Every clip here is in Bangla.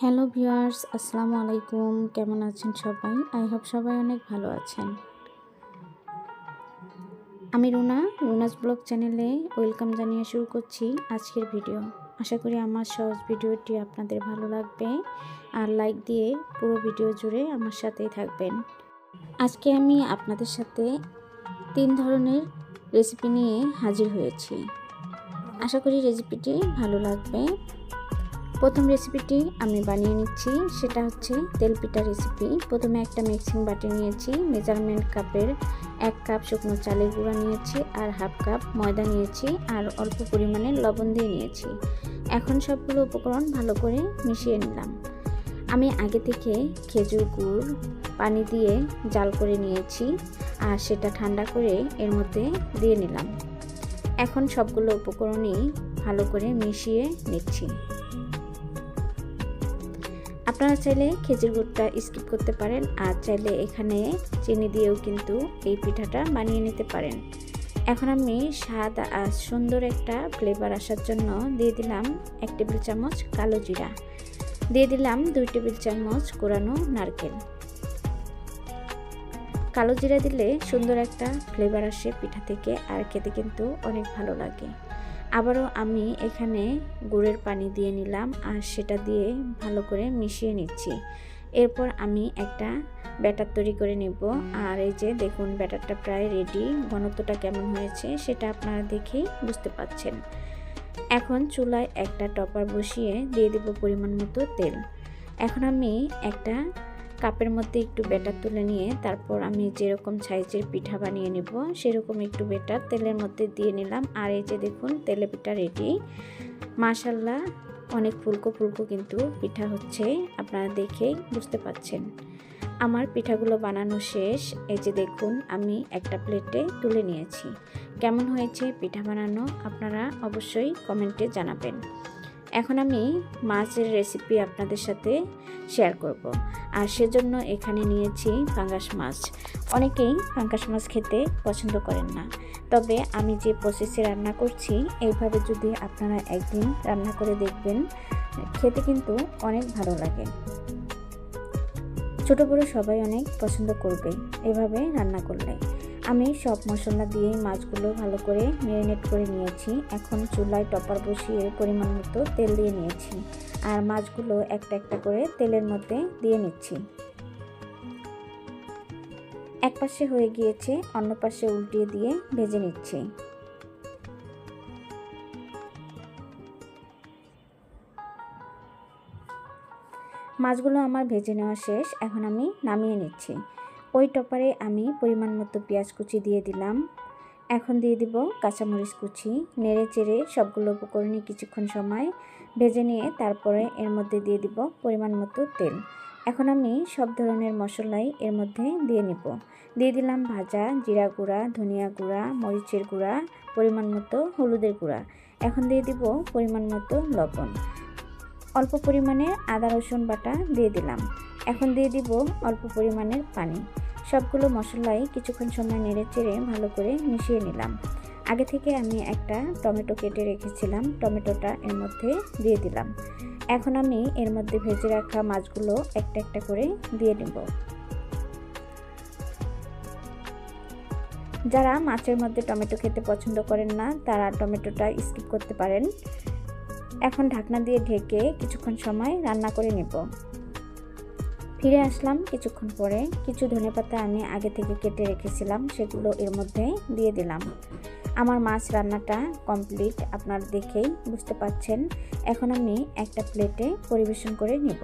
হ্যালো ভিউয়ার্স, আসসালামু আলাইকুম। কেমন আছেন সবাই? আই হোপ সবাই অনেক ভালো আছেন। আমি রুনাস ব্লগ চ্যানেলে ওয়েলকাম জানিয়ে শুরু করছি আজকের ভিডিও। আশা করি আমার সহজ ভিডিওটি আপনাদের ভালো লাগবে আর লাইক দিয়ে পুরো ভিডিও জুড়ে আমার সাথেই থাকবেন। আজকে আমি আপনাদের সাথে 3 ধরনের রেসিপি নিয়ে হাজির হয়েছি। আশা করি রেসিপিটি ভালো লাগবে। প্রথম রেসিপিটি আমি বানিয়ে নিচ্ছি, সেটা হচ্ছে তেলপিঠা রেসিপি। প্রথমে একটা মিক্সিং বাটি নিয়েছি, মেজারমেন্ট কাপের 1 কাপ শুকনো চালের গুঁড়া নিয়েছি আর হাফ কাপ ময়দা নিয়েছি আর অল্প পরিমাণে লবণ দিয়ে নিয়েছি। এখন সবগুলো উপকরণ ভালো করে মিশিয়ে নিলাম। আমি আগে থেকে খেজুর গুড় পানি দিয়ে জাল করে নিয়েছি আর সেটা ঠান্ডা করে এর মধ্যে দিয়ে নিলাম। এখন সবগুলো উপকরণই ভালো করে মিশিয়ে নিচ্ছি। আপনারা চাইলে খেজুর গুড়টা স্কিপ করতে পারেন আর চাইলে এখানে চিনি দিয়েও কিন্তু এই পিঠাটা বানিয়ে নিতে পারেন। এখন আমি স্বাদ আর সুন্দর একটা ফ্লেভার আসার জন্য দিয়ে দিলাম 1 টেবিল চামচ কালো জিরা, দিয়ে দিলাম 2 টেবিল চামচ কোরানো নারকেল। কালো জিরা দিলে সুন্দর একটা ফ্লেভার আসে পিঠা থেকে আর খেতে কিন্তু অনেক ভালো লাগে। আবারও আমি এখানে গুড়ের পানি দিয়ে নিলাম আর সেটা দিয়ে ভালো করে মিশিয়ে নিচ্ছি। এরপর আমি একটা ব্যাটার তৈরি করে নেব। আর এই যে দেখুন, ব্যাটারটা প্রায় রেডি। ঘনত্বটা কেমন হয়েছে সেটা আপনারা দেখেই বুঝতে পাচ্ছেন। এখন চুলায় একটা টপার বসিয়ে দিয়ে দেব পরিমাণ মতো তেল। এখন আমি একটা কাপের মধ্যে একটু ব্যাটার তুলে নিয়ে তারপর আমি যেরকম সাইজের পিঠা বানিয়ে নেব সেরকম একটু ব্যাটার তেলের মধ্যে দিয়ে নিলাম। আর এই যে দেখুন, তেলে পিঠা রেডি। মাশাআল্লাহ, অনেক ফুলকো ফুলকো কিন্তু পিঠা হচ্ছে, আপনারা দেখেই বুঝতে পাচ্ছেন। আমার পিঠাগুলো বানানো শেষ। এই যে দেখুন, আমি একটা প্লেটে তুলে নিয়েছি। কেমন হয়েছে পিঠা বানানো আপনারা অবশ্যই কমেন্টে জানাবেন। এখন আমি মাছের রেসিপি আপনাদের সাথে শেয়ার করব। আর সেজন্য এখানে নিয়েছি পাঙ্গাস মাছ। অনেকেই পাঙ্গাস মাছ খেতে পছন্দ করেন না, তবে আমি যে প্রসেসে রান্না করছি এইভাবে যদি আপনারা একদিন রান্না করে দেখবেন, খেতে কিন্তু অনেক ভালো লাগে। ছোট বড় সবাই অনেক পছন্দ করবে এভাবে রান্না করলে। আমি সব মশলা দিয়ে মাছগুলো ভালো করে ম্যারিনেট করে নিয়েছি। এখন চুলায় টপার বসিয়ে পরিমাণ মতো তেল দিয়ে নিয়েছি আর মাছগুলো একটা একটা করে তেলের মধ্যে দিয়ে নিচ্ছি। এক পাশে হয়ে গিয়েছে, অন্য পাশে উল্টিয়ে দিয়ে ভেজে নিচ্ছি। মাছগুলো আমার ভেজে নেওয়া শেষ। এখন আমি নামিয়ে নিচ্ছি। ওই টপারে আমি পরিমাণ মতো পেঁয়াজ কুচি দিয়ে দিলাম। এখন দিয়ে দিব কাঁচামরিচ কুচি। নেড়ে চেড়ে সবগুলো উপকরণই কিছুক্ষণ সময় ভেজে নিয়ে তারপরে এর মধ্যে দিয়ে দিব পরিমাণ মতো তেল। এখন আমি সব ধরনের মশলাই এর মধ্যে দিয়ে নিব। দিয়ে দিলাম ভাজা জিরা গুঁড়া, ধনিয়া গুঁড়া, মরিচের গুঁড়া, পরিমাণ মতো হলুদের গুঁড়া। এখন দিয়ে দিব পরিমাণ মতো লবণ। অল্প পরিমাণে আদা রসুন বাটা দিয়ে দিলাম। এখন দিয়ে দিব অল্প পরিমাণের পানি। সবগুলো মশলাই কিছুক্ষণ সময় নেড়ে চেড়ে ভালো করে মিশিয়ে নিলাম। আগে থেকে আমি একটা টমেটো কেটে রেখেছিলাম, টমেটোটা এর মধ্যে দিয়ে দিলাম। এখন আমি এর মধ্যে ভেজে রাখা মাছগুলো একটা একটা করে দিয়ে নেব। যারা মাছের মধ্যে টমেটো খেতে পছন্দ করেন না তারা টমেটোটা স্কিপ করতে পারেন। এখন ঢাকনা দিয়ে ঢেকে কিছুক্ষণ সময় রান্না করে নেব। ফিরে আসলাম কিছুক্ষণ পরে। কিছু ধনেপাতা আমি আগে থেকে কেটে রেখেছিলাম, সেগুলো এর মধ্যে দিয়ে দিলাম। আমার মাছ রান্নাটা কমপ্লিট, আপনারা দেখেই বুঝতে পাচ্ছেন। এখন আমি একটা প্লেটে পরিবেশন করে নেব।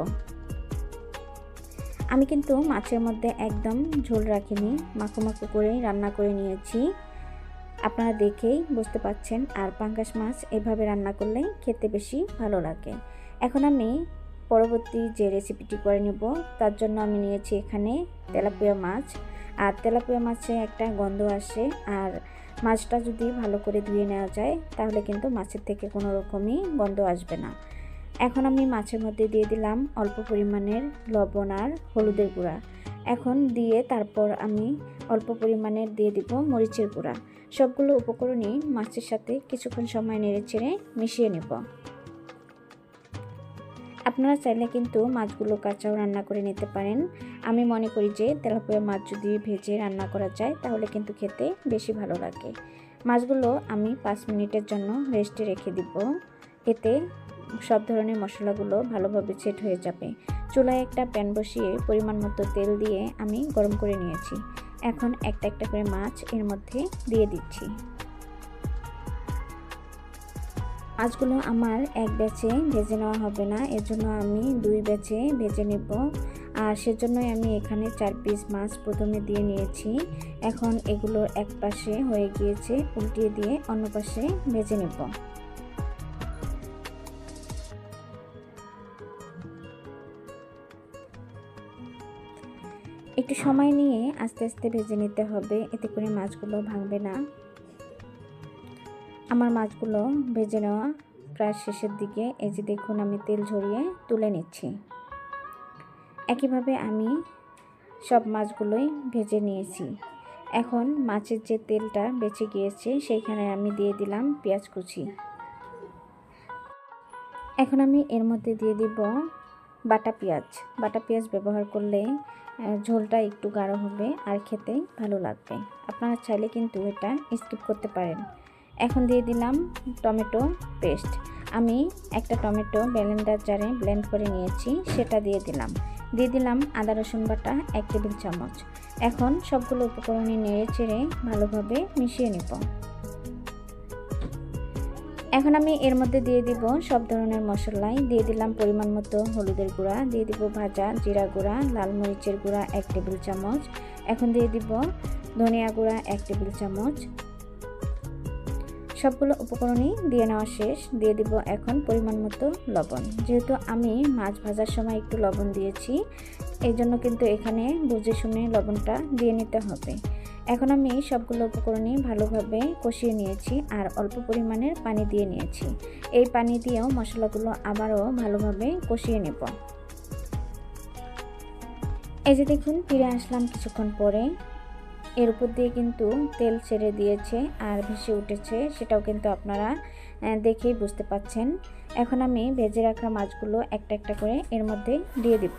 আমি কিন্তু মাছের মধ্যে একদম ঝোল রাখিনি, মাখো মাখো করেই রান্না করে নিয়েছি, আপনারা দেখেই বুঝতে পাচ্ছেন। আর পাঙ্গাস মাছ এভাবে রান্না করলে খেতে বেশি ভালো লাগে। এখন আমি পরবর্তী যে রেসিপিটি করে নেব তার জন্য আমি নিয়েছি এখানে তেলাপিয়া মাছ। আর তেলাপিয়া মাছে একটা গন্ধ আসে, আর মাছটা যদি ভালো করে ধুয়ে নেওয়া যায় তাহলে কিন্তু মাছের থেকে কোনো রকমই গন্ধ আসবে না। এখন আমি মাছের মধ্যে দিয়ে দিলাম অল্প পরিমাণের লবণ আর হলুদের গুঁড়া। এখন দিয়ে তারপর আমি অল্প পরিমাণের দিয়ে দিব মরিচের গুঁড়া। সবগুলো উপকরণই মাছের সাথে কিছুক্ষণ সময় নেড়ে চেড়ে মিশিয়ে নেব। আপনারা চাইলে কিন্তু মাছগুলো কাঁচাও রান্না করে নিতে পারেন। আমি মনে করি যে তেলাপিয়া মাছ যদি ভেজে রান্না করা যায় তাহলে কিন্তু খেতে বেশি ভালো লাগে। মাছগুলো আমি 5 মিনিটের জন্য রেস্টে রেখে দিব। এতে সব ধরনের মশলাগুলো ভালোভাবে সেট হয়ে যাবে। চুলায় একটা প্যান বসিয়ে পরিমাণ মতো তেল দিয়ে আমি গরম করে নিয়েছি। এখন একটা একটা করে মাছ এর মধ্যে দিয়ে দিচ্ছি। মাছগুলো আমার এক ব্যাচে ভেজে নেওয়া হবে না, এর জন্য আমি 2 ব্যাচে ভেজে নেব। আর সেজন্যই আমি এখানে 4 পিস মাছ প্রথমে দিয়ে নিয়েছি। এখন এগুলো এক পাশে হয়ে গিয়েছে, উল্টিয়ে দিয়ে অন্য পাশে ভেজে নেব। একটু সময় নিয়ে আস্তে আস্তে ভেজে নিতে হবে, এতে করে মাছগুলো ভাঙবে না। আমার মাছগুলো ভেজে নেওয়া প্রায় শেষের দিকে। এই যে দেখুন আমি তেল ঝরিয়ে তুলে নিচ্ছি। একইভাবে আমি সব মাছগুলোই ভেজে নিয়েছি। এখন মাছের যে তেলটা বেঁচে গিয়েছে সেইখানে আমি দিয়ে দিলাম পেঁয়াজ কুচি। এখন আমি এর মধ্যে দিয়ে দিব বাটা পেঁয়াজ। বাটা পেঁয়াজ ব্যবহার করলে ঝোলটা একটু গাঢ় হবে আর খেতে ভালো লাগবে। আপনারা চাইলে কিন্তু এটা স্কিপ করতে পারেন। এখন দিয়ে দিলাম টমেটো পেস্ট। আমি একটা টমেটো ব্লেন্ডার জারে ব্লেন্ড করে নিয়েছি, সেটা দিয়ে দিলাম আদা রসুন বাটা 1 টেবিল চামচ। এখন সবগুলো উপকরণে নেড়ে চেড়ে ভালোভাবে মিশিয়ে নেব। এখন আমি এর মধ্যে দিয়ে দিব সব ধরনের মশলাই। দিয়ে দিলাম পরিমাণ মতো হলুদের গুঁড়া, দিয়ে দিব ভাজা জিরা গুঁড়া, লাল মরিচের গুঁড়া 1 টেবিল চামচ। এখন দিয়ে দিব ধনিয়া গুঁড়া 1 টেবিল চামচ। সবগুলো উপকরণই দিয়ে নেওয়া শেষ। দিয়ে দিব এখন পরিমাণ মতো লবণ। যেহেতু আমি মাছ ভাজার সময় একটু লবণ দিয়েছি, এই জন্য কিন্তু এখানে বুঝে শুনে লবণটা দিয়ে নিতে হবে। এখন আমি সবগুলো উপকরণই ভালোভাবে কষিয়ে নিয়েছি আর অল্প পরিমাণের পানি দিয়ে নিয়েছি। এই পানি দিয়েও মশলাগুলো আবারও ভালোভাবে কষিয়ে নেব। এই যে দেখুন ফিরে আসলাম কিছুক্ষণ পরে। এর উপর দিয়ে কিন্তু তেল ছেড়ে দিয়েছে আর ভেসে উঠেছে, সেটাও কিন্তু আপনারা দেখেই বুঝতে পাচ্ছেন। এখন আমি ভেজে রাখা মাছগুলো একটা একটা করে এর মধ্যে দিয়ে দিব।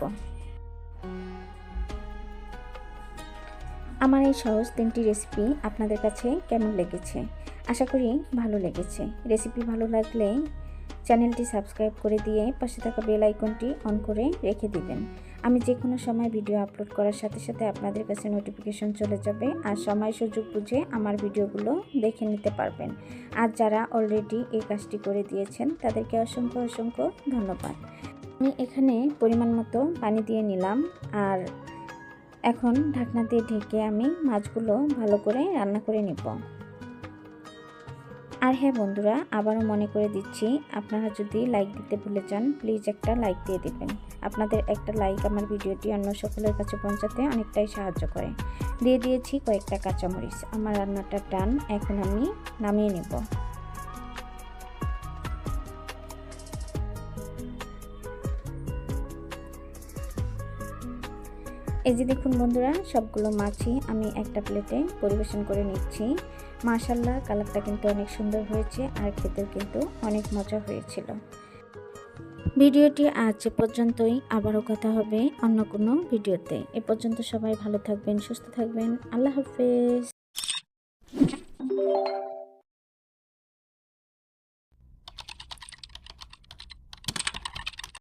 আমার এই সহজ 3টি রেসিপি আপনাদের কাছে কেমন লেগেছে? আশা করি ভালো লেগেছে। রেসিপি ভালো লাগলে চ্যানেলটি সাবস্ক্রাইব করে দিয়ে পাশে থাকা বেল আইকনটি অন করে রেখে দিবেন। আমি যে কোনো সময় ভিডিও আপলোড করার সাথে সাথে আপনাদের কাছে নোটিফিকেশন চলে যাবে আর সময় সুযোগ বুঝে আমার ভিডিওগুলো দেখে নিতে পারবেন। আর যারা অলরেডি এই কাজটি করে দিয়েছেন তাদেরকে অসংখ্য অসংখ্য ধন্যবাদ। আমি এখানে পরিমাণ মতো পানি দিয়ে নিলাম আর এখন ঢাকনা দিয়ে ঢেকে আমি মাছগুলো ভালো করে রান্না করে নেব। আর হ্যাঁ বন্ধুরা, আবারও মনে করে দিচ্ছি, আপনারা যদি লাইক দিতে ভুলে যান প্লিজ একটা লাইক দিয়ে দেবেন। আপনাদের একটা লাইক আমার ভিডিওটি অন্য সকলের কাছে পৌঁছাতে অনেকটাই সাহায্য করে। দিয়ে দিয়েছি কয়েকটা কাঁচামরিচ। আমার রান্নাটা ডান, এখন আমি নামিয়ে নেব। এই যে দেখুন বন্ধুরা, সবগুলো মাছই আমি একটা প্লেটে পরিবেশন করে নিচ্ছি। মাশাআল্লাহ, কালারটা কিন্তু অনেক সুন্দর হয়েছে আর খেতেও কিন্তু অনেক মজা হয়েছিল। ভিডিওটি আজ পর্যন্তই, আবারও কথা হবে অন্য কোনো ভিডিওতে। এ পর্যন্ত সবাই ভালো থাকবেন, সুস্থ থাকবেন। আল্লাহ হাফেজ।